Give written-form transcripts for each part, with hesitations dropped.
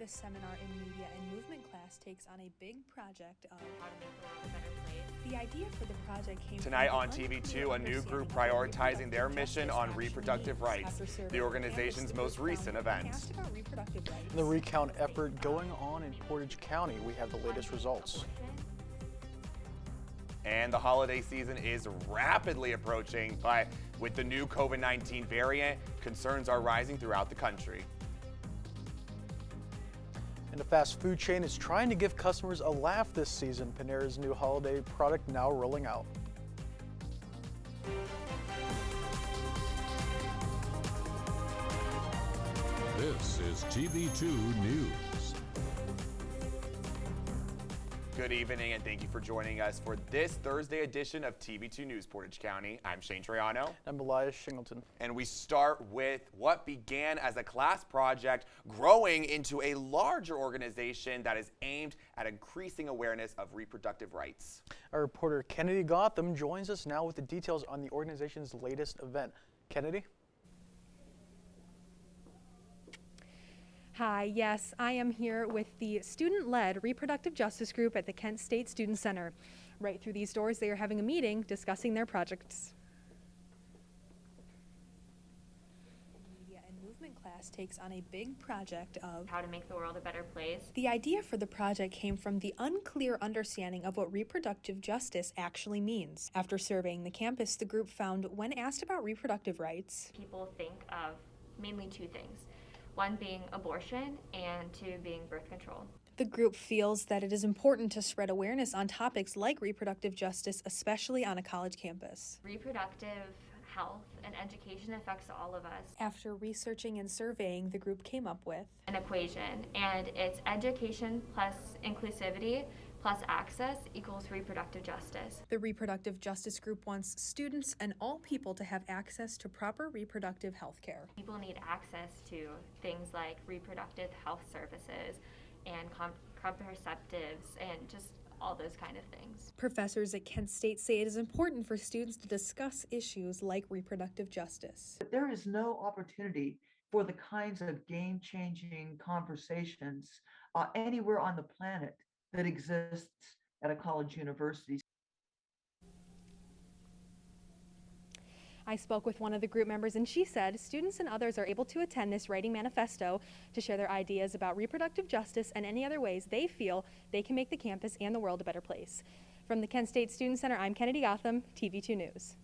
This seminar in media and movement class takes on a big project of how to make the world a better place. the idea for the project came Tonight from on the TV2, a new understanding group of what prioritizing their reproductive mission justice on actually reproductive means. rights, After surveying the organization's campus, most the group recent found when event. asked about reproductive rights, In the recount effort going on in Portage County, we have the latest results. And the holiday season is rapidly approaching, but with the new COVID-19 variant, concerns are rising throughout the country. And a fast food chain is trying to give customers a laugh this season. Panera's new holiday product now rolling out. This is TV2 News. Good evening and thank you for joining us for this Thursday edition of TV2 News Portage County. I'm Troyano. I'm Elias Shingleton. And we start with what began as a class project growing into a larger organization that is aimed at increasing awareness of reproductive rights. Our reporter Kennedy Gotham joins us now with the details on the organization's latest event. Kennedy? Hi, yes, I am here with the student-led reproductive justice group at the Kent State Student Center. Right through these doors, they are having a meeting discussing their projects. Media and movement class takes on a big project of How to make the world a better place. The idea for the project came from the unclear understanding of what reproductive justice actually means. After surveying the campus, the group found when asked about reproductive rights, People think of mainly two things. One being abortion and two being birth control. the group feels that it is important to spread awareness on topics like reproductive justice, especially on a college campus. Reproductive health and education affects all of us. After researching and surveying, the group came up with An equation, and it's education plus inclusivity plus access equals reproductive justice. the reproductive justice group wants students and all people to have access to proper reproductive health care. People need access to things like reproductive health services and contraceptives and just all those kind of things. Professors at Kent State say it is important for students to discuss issues like reproductive justice. There is no opportunity for the kinds of game-changing conversations anywhere on the planet that exists at a college university. I spoke with one of the group members and she said students and others are able to attend this writing manifesto to share their ideas about reproductive justice and any other ways they feel they can make the campus and the world a better place. From the Kent State Student Center, I'm Kennedy Gotham, TV2 News.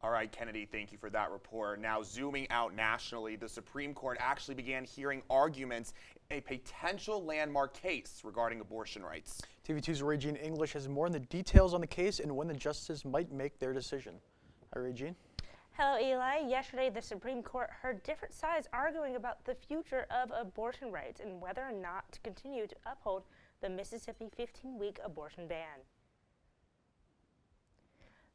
All right, Kennedy, thank you for that report. Now, zooming out nationally, the Supreme Court actually began hearing arguments in a potential landmark case regarding abortion rights. TV2's Raygene English has more on the details on the case and when the justices might make their decision. Hi, Raygene. Hello, Eli. Yesterday, the Supreme Court heard different sides arguing about the future of abortion rights and whether or not to continue to uphold the Mississippi 15-week abortion ban.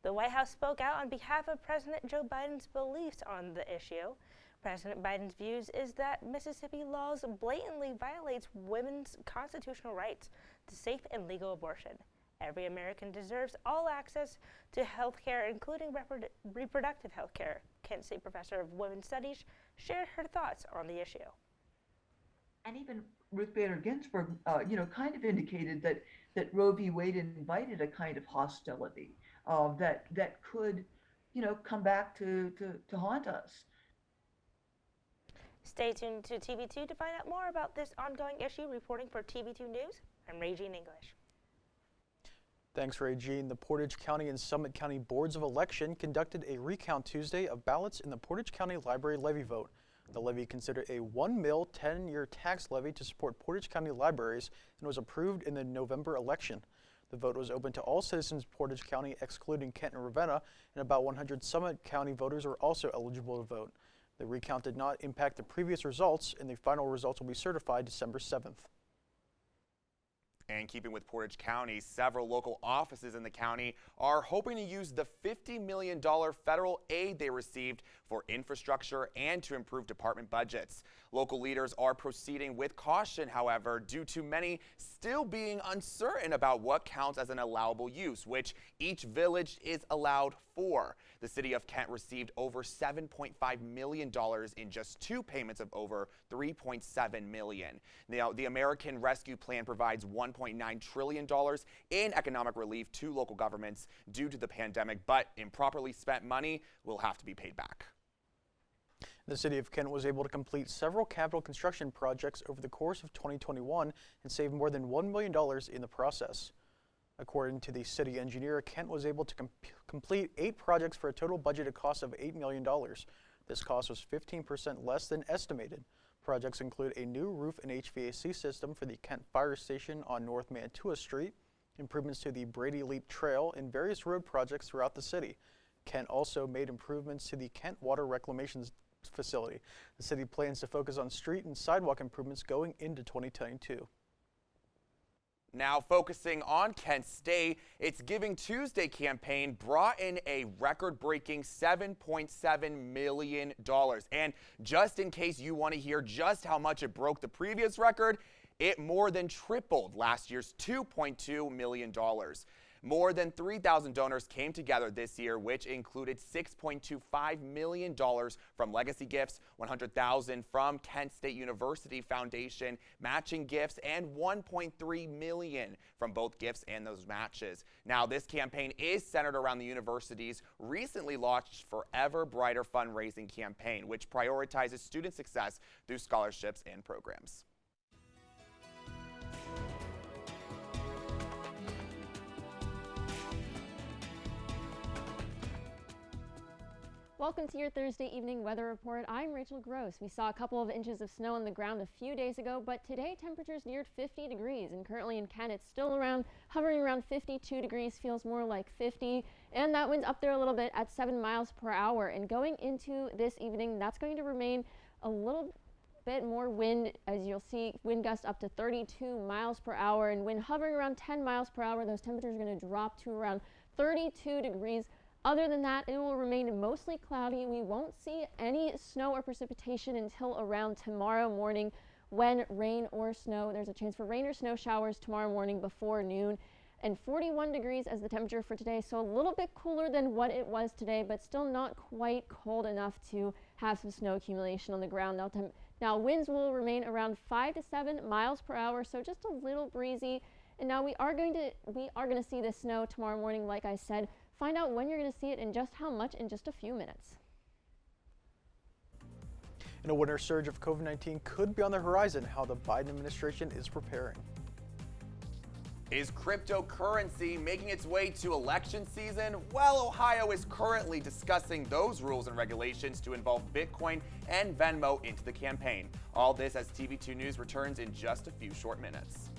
The White House spoke out on behalf of President Joe Biden's beliefs on the issue. President Biden's views is that Mississippi laws blatantly violates women's constitutional rights to safe and legal abortion. Every American deserves all access to health care, including reproductive health care. Kent State professor of women's studies shared her thoughts on the issue. And even Ruth Bader Ginsburg, kind of indicated that Roe v. Wade invited a kind of hostility that could, come back to haunt us. Stay tuned to TV2 to find out more about this ongoing issue. Reporting for TV2 News, I'm Raygene English. Thanks, Raygene. The Portage County and Summit County Boards of Election conducted a recount Tuesday of ballots in the Portage County Library levy vote. The levy considered a 1 mil 10-year tax levy to support Portage County libraries and was approved in the November election. The vote was open to all citizens of Portage County, excluding Kent and Ravenna, and about 100 Summit County voters were also eligible to vote. The recount did not impact the previous results, and the final results will be certified December 7th. And keeping with Portage County, several local offices in the county are hoping to use the $50 million federal aid they received for infrastructure and to improve department budgets. Local leaders are proceeding with caution, however, due to many still being uncertain about what counts as an allowable use, which each village is allowed for. The city of Kent received over $7.5 million in just 2 payments of over $3.7 million. Now, the American Rescue Plan provides $1.9 trillion in economic relief to local governments due to the pandemic, but improperly spent money will have to be paid back. The city of Kent was able to complete several capital construction projects over the course of 2021 and save more than $1 million in the process. According to the city engineer, Kent was able to complete 8 projects for a total budgeted cost of $8 million. This cost was 15% less than estimated. Projects include a new roof and HVAC system for the Kent Fire Station on North Mantua Street, improvements to the Brady Leap Trail, and various road projects throughout the city. Kent also made improvements to the Kent Water Reclamation Facility. The city plans to focus on street and sidewalk improvements going into 2022. Now focusing on Kent State, its Giving Tuesday campaign brought in a record-breaking $7.7 million. And just in case you want to hear just how much it broke the previous record, it more than tripled last year's $2.2 million. More than 3,000 donors came together this year, which included $6.25 million from legacy gifts, $100,000 from Kent State University Foundation matching gifts, and $1.3 million from both gifts and those matches. Now, this campaign is centered around the university's recently launched Forever Brighter fundraising campaign, which prioritizes student success through scholarships and programs. Welcome to your Thursday evening weather report. I'm Rachel Gross. We saw a couple of inches of snow on the ground a few days ago, but today temperatures neared 50 degrees, and currently in Kent it's still hovering around 52 degrees, feels more like 50, and that wind's up there a little bit at 7 miles per hour. And going into this evening, that's going to remain a little bit more wind, as you'll see wind gusts up to 32 miles per hour, and wind hovering around 10 miles per hour. Those temperatures are going to drop to around 32 degrees. Other than that, it will remain mostly cloudy. We won't see any snow or precipitation until around tomorrow morning, when there's a chance for rain or snow showers tomorrow morning before noon, and 41 degrees as the temperature for today. So a little bit cooler than what it was today, but still not quite cold enough to have some snow accumulation on the ground. Now winds will remain around 5 to 7 miles per hour, so just a little breezy. And now we are going to see the snow tomorrow morning, like I said. Find out when you're going to see it and just how much in just a few minutes. And a winter surge of COVID-19 could be on the horizon. How the Biden administration is preparing. Is cryptocurrency making its way to election season? Well, Ohio is currently discussing those rules and regulations to involve Bitcoin and Venmo into the campaign. All this as TV2 News returns in just a few short minutes.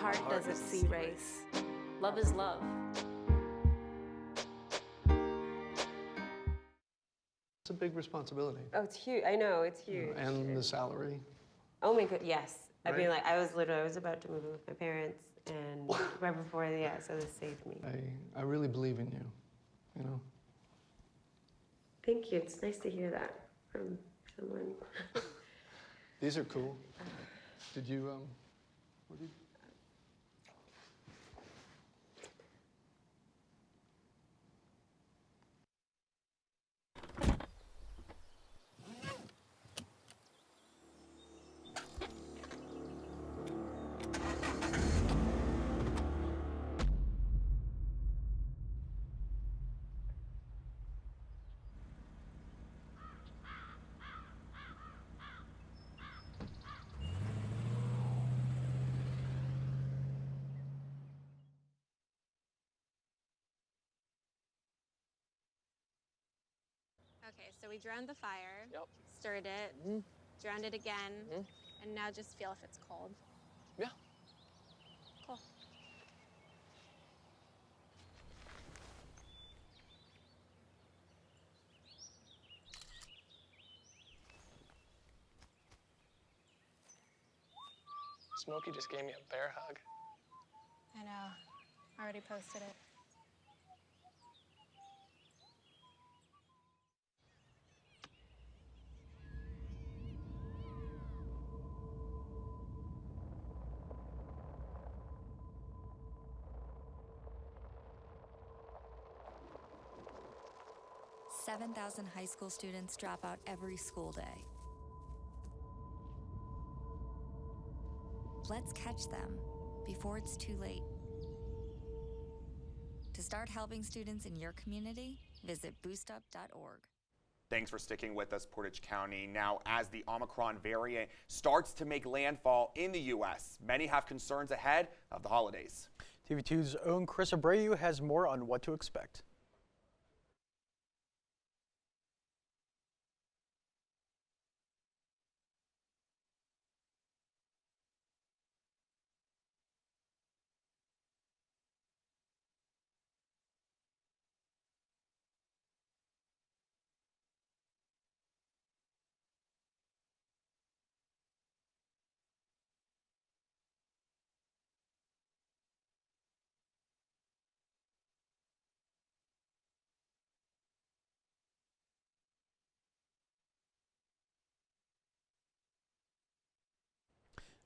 Heart doesn't see race. Love is love. It's a big responsibility. Oh, it's huge. I know, it's huge. And the salary. Oh my god, yes. Right? I mean, like, I was about to move in with my parents, and right before, so this saved me. I really believe in you, you know? Thank you. It's nice to hear that from someone. These are cool. Did you, what did you? Okay, so we drowned the fire, stirred it, drowned it again, and now just feel if it's cold. Yeah. Cool. Smokey just gave me a bear hug. I know. Already posted it. Seven 7,000 high school students drop out every school day. Let's catch them before it's too late. To start helping students in your community, visit boostup.org. Thanks for sticking with us, Portage County. Now, as the Omicron variant starts to make landfall in the U.S., many have concerns ahead of the holidays. TV2's own Chris Abreu has more on what to expect.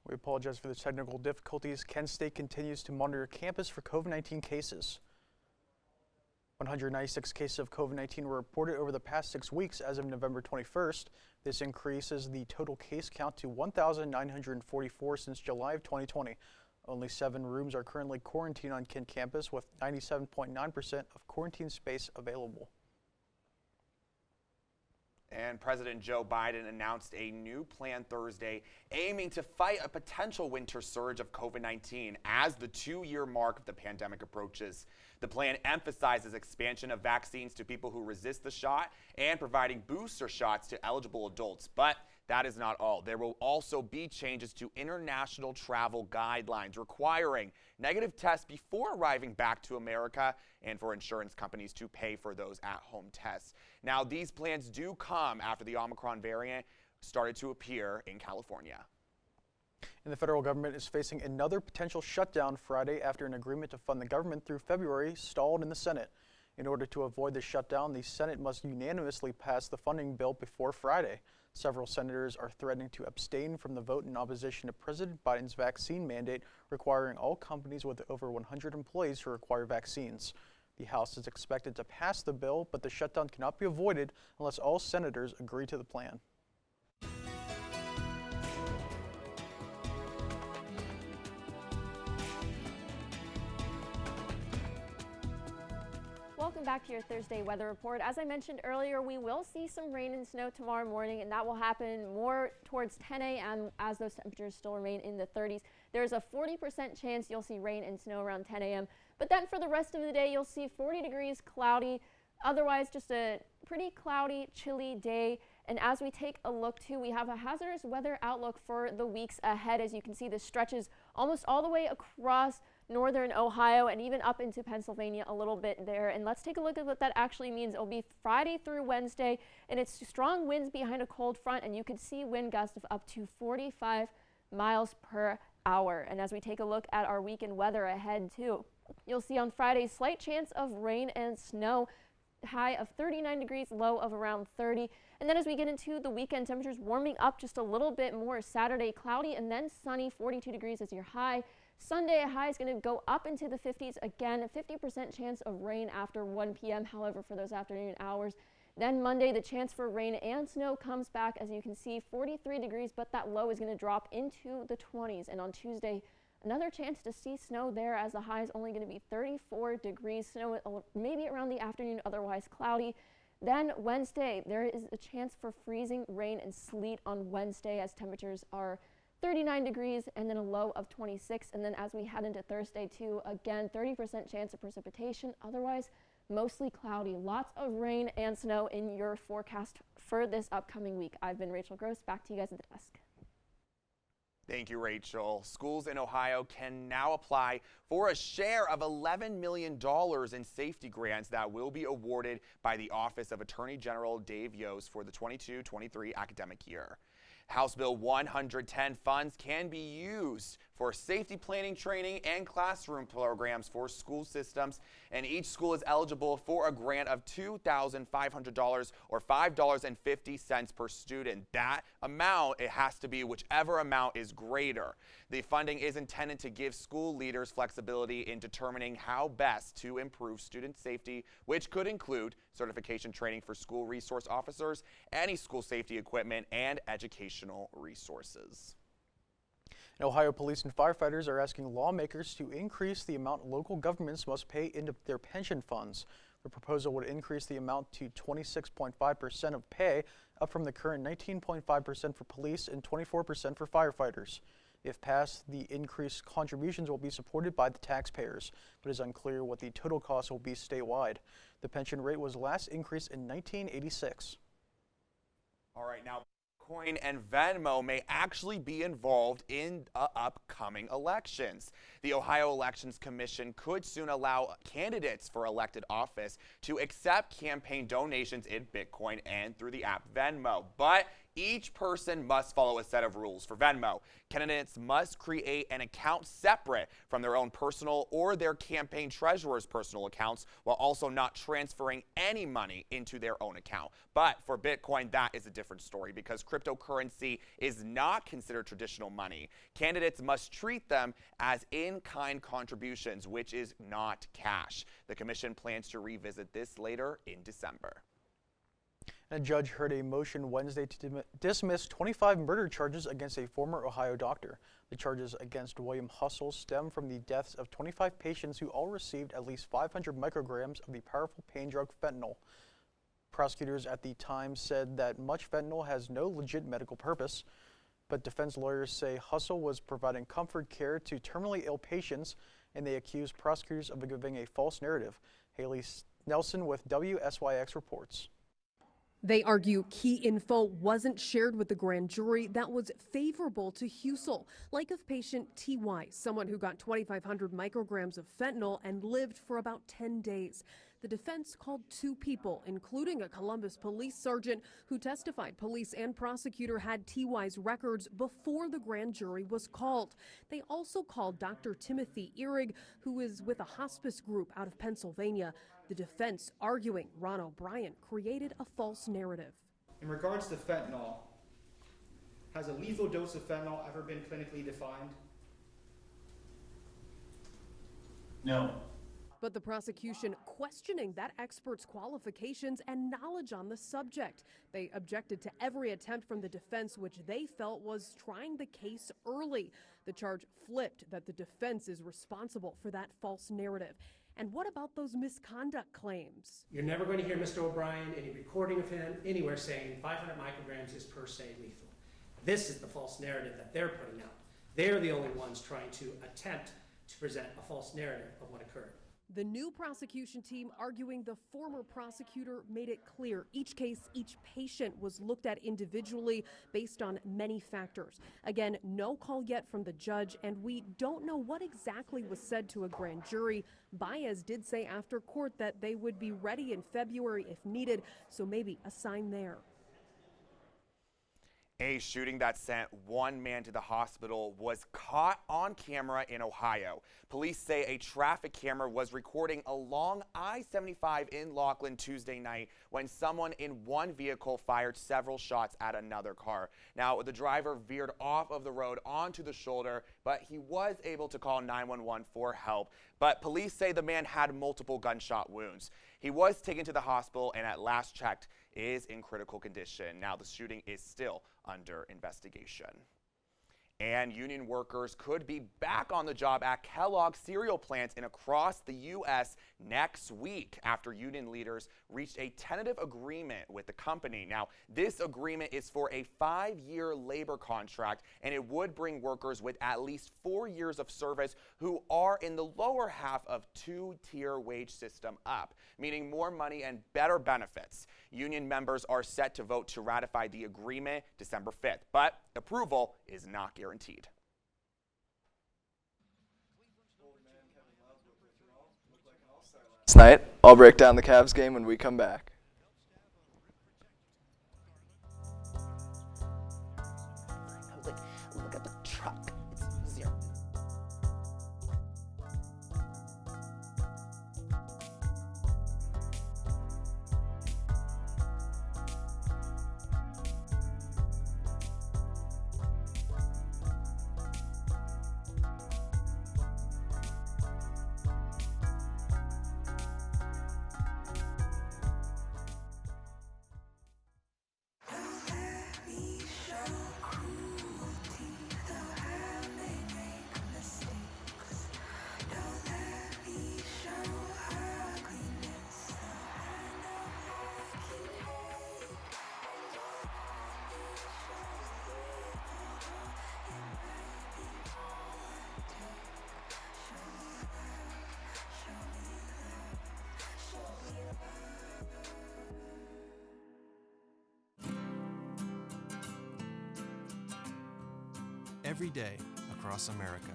We apologize for the technical difficulties. Kent State continues to monitor campus for COVID-19 cases. 196 cases of COVID-19 were reported over the past 6 weeks as of November 21st. This increases the total case count to 1,944 since July of 2020. Only 7 rooms are currently quarantined on Kent campus, with 97.9% of quarantine space available. And President Joe Biden announced a new plan Thursday aiming to fight a potential winter surge of COVID-19 as the 2-year mark of the pandemic approaches. The plan emphasizes expansion of vaccines to people who resist the shot and providing booster shots to eligible adults. But that is not all. There will also be changes to international travel guidelines requiring negative tests before arriving back to America and for insurance companies to pay for those at-home tests. Now, these plans do come after the Omicron variant started to appear in California. And the federal government is facing another potential shutdown Friday after an agreement to fund the government through February stalled in the Senate. In order to avoid the shutdown, the Senate must unanimously pass the funding bill before Friday. Several senators are threatening to abstain from the vote in opposition to President Biden's vaccine mandate, requiring all companies with over 100 employees to require vaccines. The House is expected to pass the bill, but the shutdown cannot be avoided unless all senators agree to the plan. Welcome back to your Thursday weather report. As I mentioned earlier, we will see some rain and snow tomorrow morning, and that will happen more towards 10 a.m. as those temperatures still remain in the 30s. There's a 40% chance you'll see rain and snow around 10 a.m. But then for the rest of the day, you'll see 40 degrees, cloudy, otherwise just a pretty cloudy, chilly day. And as we take a look too, we have a hazardous weather outlook for the weeks ahead. As you can see, this stretches almost all the way across northern Ohio and even up into Pennsylvania a little bit there. And let's take a look at what that actually means. It'll be Friday through Wednesday, and it's strong winds behind a cold front, and you could see wind gusts of up to 45 miles per hour. And as we take a look at our weekend weather ahead too, you'll see on Friday slight chance of rain and snow, high of 39 degrees, low of around 30. And then as we get into the weekend, temperatures warming up just a little bit more. Saturday cloudy and then sunny, 42 degrees as your high. Sunday, a high is going to go up into the 50s again, a 50% chance of rain after 1 p.m. However, for those afternoon hours. Then Monday, the chance for rain and snow comes back. As you can see, 43 degrees, but that low is going to drop into the 20s. And on Tuesday, another chance to see snow there, as the high is only going to be 34 degrees. Snow maybe around the afternoon, otherwise cloudy. Then Wednesday, there is a chance for freezing rain and sleet on Wednesday, as temperatures are 39 degrees and then a low of 26. And then as we head into Thursday too, again, 30% chance of precipitation, otherwise mostly cloudy. Lots of rain and snow in your forecast for this upcoming week. I've been Rachel Gross. Back to you guys at the desk. Thank you, Rachel. Schools in Ohio can now apply for a share of $11 million in safety grants that will be awarded by the Office of Attorney General Dave Yost for the 22-23 academic year. House Bill 110 funds can be used for safety planning training and classroom programs for school systems, and each school is eligible for a grant of $2,500 or $5.50 per student. That amount, it has to be whichever amount is greater. The funding is intended to give school leaders flexibility in determining how best to improve student safety, which could include certification training for school resource officers, any school safety equipment, and educational resources. Ohio police and firefighters are asking lawmakers to increase the amount local governments must pay into their pension funds. The proposal would increase the amount to 26.5% of pay, up from the current 19.5% for police and 24% for firefighters. If passed, the increased contributions will be supported by the taxpayers, but it is unclear what the total cost will be statewide. The pension rate was last increased in 1986. All right, now Bitcoin and Venmo may actually be involved in upcoming elections. The Ohio Elections Commission could soon allow candidates for elected office to accept campaign donations in Bitcoin and through the app Venmo, but each person must follow a set of rules. For Venmo, candidates must create an account separate from their own personal or their campaign treasurer's personal accounts, while also not transferring any money into their own account. But for Bitcoin, that is a different story because cryptocurrency is not considered traditional money. Candidates must treat them as in-kind contributions, which is not cash. The commission plans to revisit this later in December. A judge heard a motion Wednesday to dismiss 25 murder charges against a former Ohio doctor. The charges against William Hussle stem from the deaths of 25 patients who all received at least 500 micrograms of the powerful pain drug fentanyl. Prosecutors at the time said that much fentanyl has no legit medical purpose, but defense lawyers say Hussle was providing comfort care to terminally ill patients, and they accused prosecutors of giving a false narrative. Haley Nelson with WSYX reports. They argue key info wasn't shared with the grand jury that was favorable to Hussle, like of patient T.Y., someone who got 2,500 micrograms of fentanyl and lived for about 10 days. The defense called two people, including a Columbus police sergeant who testified police and prosecutor had T.Y.'s records before the grand jury was called. They also called Dr. Timothy Ehrig, who is with a hospice group out of Pennsylvania. The defense arguing Ron O'Brien created a false narrative. In regards to fentanyl, has a lethal dose of fentanyl ever been clinically defined? No. But the prosecution questioning that expert's qualifications and knowledge on the subject. They objected to every attempt from the defense, which they felt was trying the case early. The charge flipped that the defense is responsible for that false narrative. And what about those misconduct claims? You're never going to hear Mr. O'Brien, any recording of him, anywhere saying 500 micrograms is per se lethal. This is the false narrative that they're putting out. They're the only ones trying to attempt to present a false narrative of what occurred. The new prosecution team arguing the former prosecutor made it clear each case, each patient was looked at individually based on many factors. Again, no call yet from the judge, and we don't know what exactly was said to a grand jury. Baez did say after court that they would be ready in February if needed, so maybe a sign there. A shooting that sent one man to the hospital was caught on camera in Ohio. Police say a traffic camera was recording along I-75 in Laughlin Tuesday night when someone in one vehicle fired several shots at another car. Now, the driver veered off of the road onto the shoulder, but he was able to call 911 for help. But police say the man had multiple gunshot wounds. He was taken to the hospital and at last checked is in critical condition. Now, the shooting is still under investigation. And union workers could be back on the job at Kellogg's cereal plants and across the U.S. next week after union leaders reached a tentative agreement with the company. Now, this agreement is for a 5-year labor contract, and it would bring workers with at least 4 years of service who are in the lower half of 2-tier wage system up, meaning more money and better benefits. Union members are set to vote to ratify the agreement December 5th, but approval is not guaranteed. Tonight, I'll break down the Cavs game when we come back. every day across America.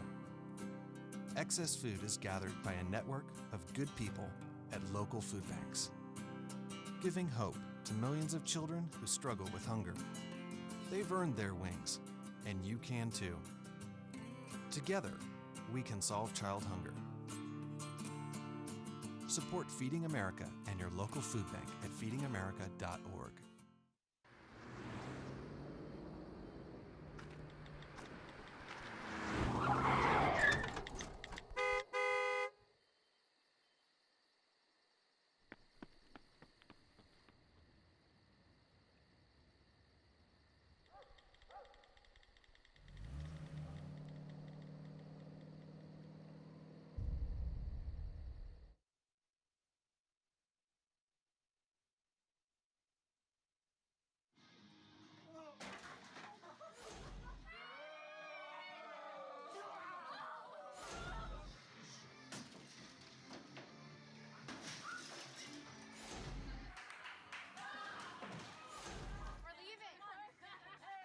Excess food is gathered by a network of good people at local food banks, giving hope to millions of children who struggle with hunger. They've earned their wings, and you can too. Together, we can solve child hunger. Support Feeding America and your local food bank at feedingamerica.org.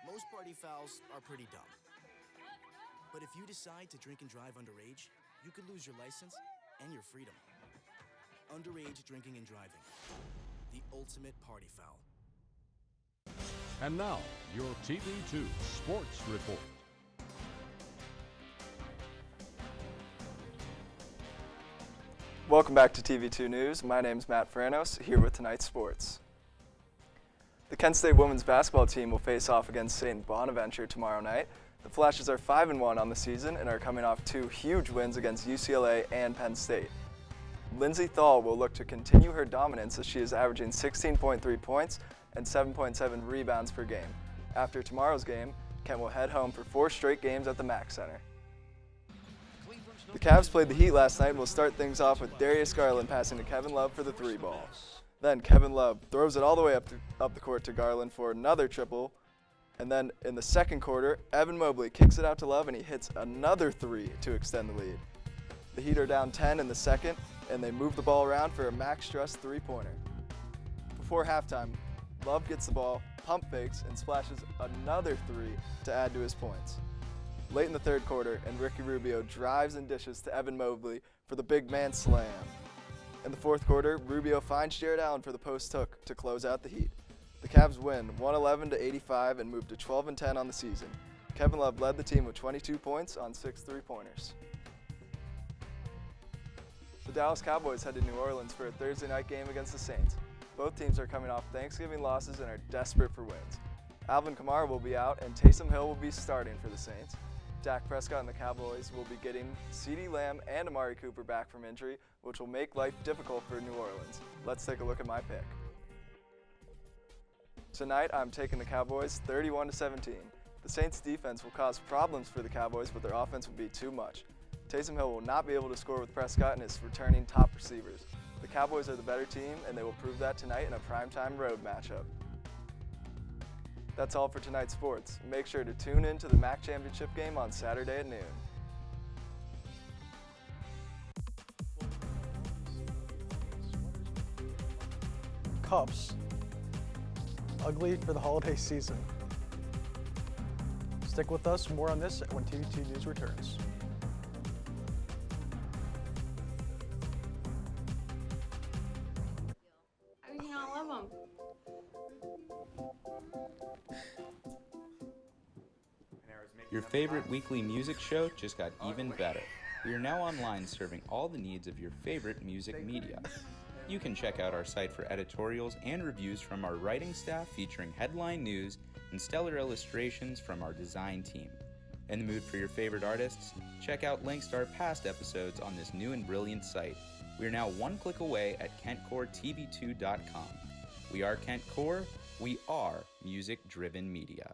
Most party fouls are pretty dumb. But if you decide to drink and drive underage, you could lose your license and your freedom. Underage drinking and driving. The ultimate party foul. And now, your TV2 Sports Report. Welcome back to TV2 News. My name's Matt Franos, here with tonight's sports. The Kent State women's basketball team will face off against St. Bonaventure tomorrow night. The Flashes are 5-1 on the season and are coming off 2 huge wins against UCLA and Penn State. Lindsay Thal will look to continue her dominance as she is averaging 16.3 points and 7.7 rebounds per game. After tomorrow's game, Kent will head home for 4 straight games at the Mack Center. The Cavs played the Heat last night and will start things off with Darius Garland passing to Kevin Love for the 3-ball. Then Kevin Love throws it all the way up the court to Garland for another triple. And then in the second quarter, Evan Mobley kicks it out to Love and he hits another 3 to extend the lead. The Heat are down 10 in the second and they move the ball around for a Max Struss 3-pointer. Before halftime, Love gets the ball, pump fakes, and splashes another 3 to add to his points. Late in the third quarter, and Ricky Rubio drives and dishes to Evan Mobley for the big man slam. In the fourth quarter, Rubio finds Jared Allen for the post hook to close out the Heat. The Cavs win 111-85 and move to 12-10 on the season. Kevin Love led the team with 22 points on 6 3-pointers. The Dallas Cowboys head to New Orleans for a Thursday night game against the Saints. Both teams are coming off Thanksgiving losses and are desperate for wins. Alvin Kamara will be out and Taysom Hill will be starting for the Saints. Dak Prescott and the Cowboys will be getting CeeDee Lamb and Amari Cooper back from injury, which will make life difficult for New Orleans. Let's take a look at my pick. Tonight, I'm taking the Cowboys 31-17. The Saints' defense will cause problems for the Cowboys, but their offense will be too much. Taysom Hill will not be able to score with Prescott and his returning top receivers. The Cowboys are the better team, and they will prove that tonight in a primetime road matchup. That's all for tonight's sports. Make sure to tune in to the MAC Championship game on Saturday at noon. Cups. Ugly for the holiday season. Stick with us, more on this when TV2 News returns. You know, I love them. Your favorite weekly music show just got even better. We are now online serving all the needs of your favorite music media. You can check out our site for editorials and reviews from our writing staff featuring headline news and stellar illustrations from our design team. In the mood for your favorite artists? Check out links to our past episodes on this new and brilliant site. We are now one click away at KentCoreTV2.com. We are Kent Core. We are music-driven media.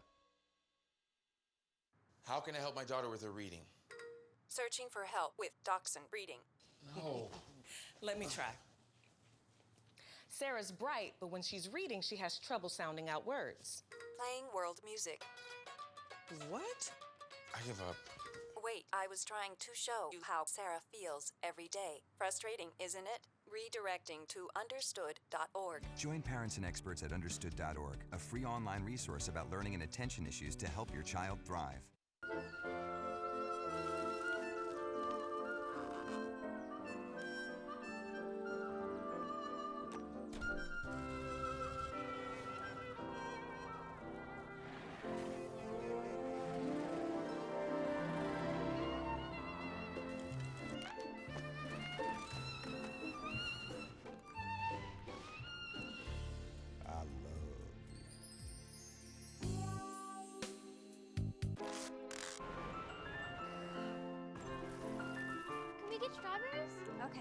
How can I help my daughter with her reading? Searching for help with Dachshund breeding. No. Let me try. Sarah's bright, but when she's reading, she has trouble sounding out words. Playing world music. What? I give up. Wait, I was trying to show you how Sarah feels every day. Frustrating, isn't it? Redirecting to understood.org. Join parents and experts at understood.org, a free online resource about learning and attention issues to help your child thrive. strawberries? Okay.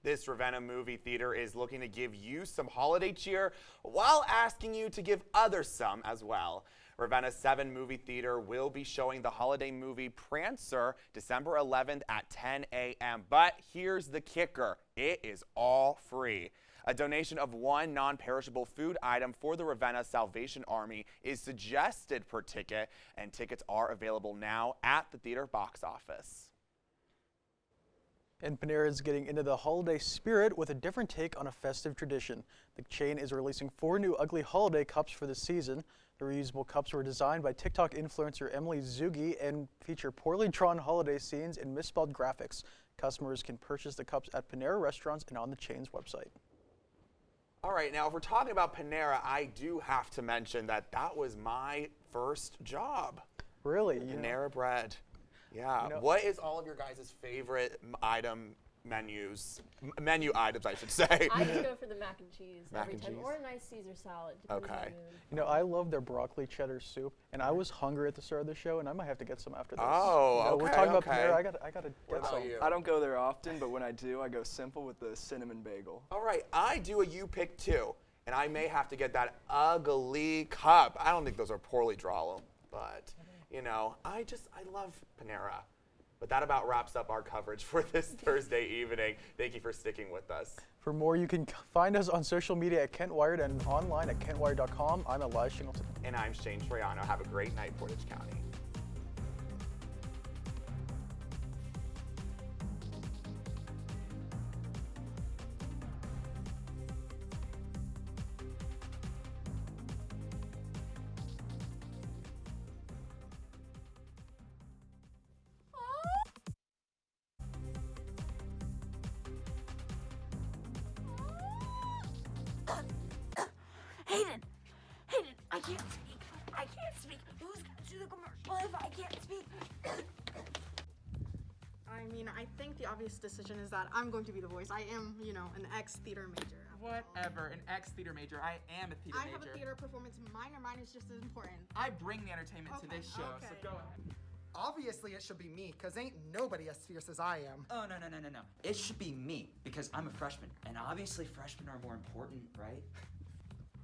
This Ravenna movie theater is looking to give you some holiday cheer while asking you to give others some as well. Ravenna 7 movie theater will be showing the holiday movie Prancer December 11th at 10 a.m. But here's the kicker. It is all free. A donation of one non-perishable food item for the Ravenna Salvation Army is suggested per ticket, and tickets are available now at the theater box office. And Panera is getting into the holiday spirit with a different take on a festive tradition. The chain is releasing 4 new ugly holiday cups for the season. The reusable cups were designed by TikTok influencer Emily Zugi and feature poorly drawn holiday scenes and misspelled graphics. Customers can purchase the cups at Panera restaurants and on the chain's website. All right, now if we're talking about Panera, I do have to mention that was my first job. Really? Panera bread. Yeah. You know, what is all of your guys' favorite menu items, I should say? I just go for the mac and cheese Mac every and time, cheese. or a nice Caesar salad. depends on the mood. You know, I love their broccoli cheddar soup, and I was hungry at the start of the show, and I might have to get some after this. Oh, You know, okay, we're talking okay. about Panera. I gotta What get about some. you? I don't go there often, but when I do, I go simple with the cinnamon bagel. All right, I do a you pick too, and I may have to get that ugly cup. I don't think those are poorly drawn, but you know, I love Panera. But that about wraps up our coverage for this Thursday evening. Thank you for sticking with us. For more, you can find us on social media at Kent Wired and online at kentwired.com. I'm Elias Shingleton. And I'm Shane Troyano. Have a great night, Portage County. Hayden, I can't speak. Who's gonna do the commercial if I can't speak? I mean, I think the obvious decision is that I'm going to be the voice. I am, you know, an ex-theater major. Whatever, an ex-theater major. I am a theater major. I have a theater performance minor. Mine is just as important. I bring the entertainment to this show, so go ahead. Obviously, it should be me, because ain't nobody as fierce as I am. Oh, no. It should be me, because I'm a freshman. And obviously, freshmen are more important, right?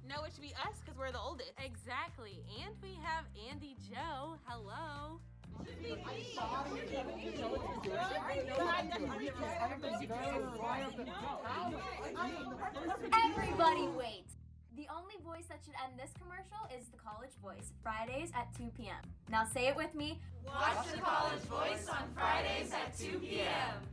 No, it should be us, because we're the oldest. Exactly. And we have Andy Joe. Hello. Everybody wait. The only voice that should end this commercial is the College Voice, Fridays at 2 p.m. Now say it with me. Watch the College Voice on Fridays at 2 p.m.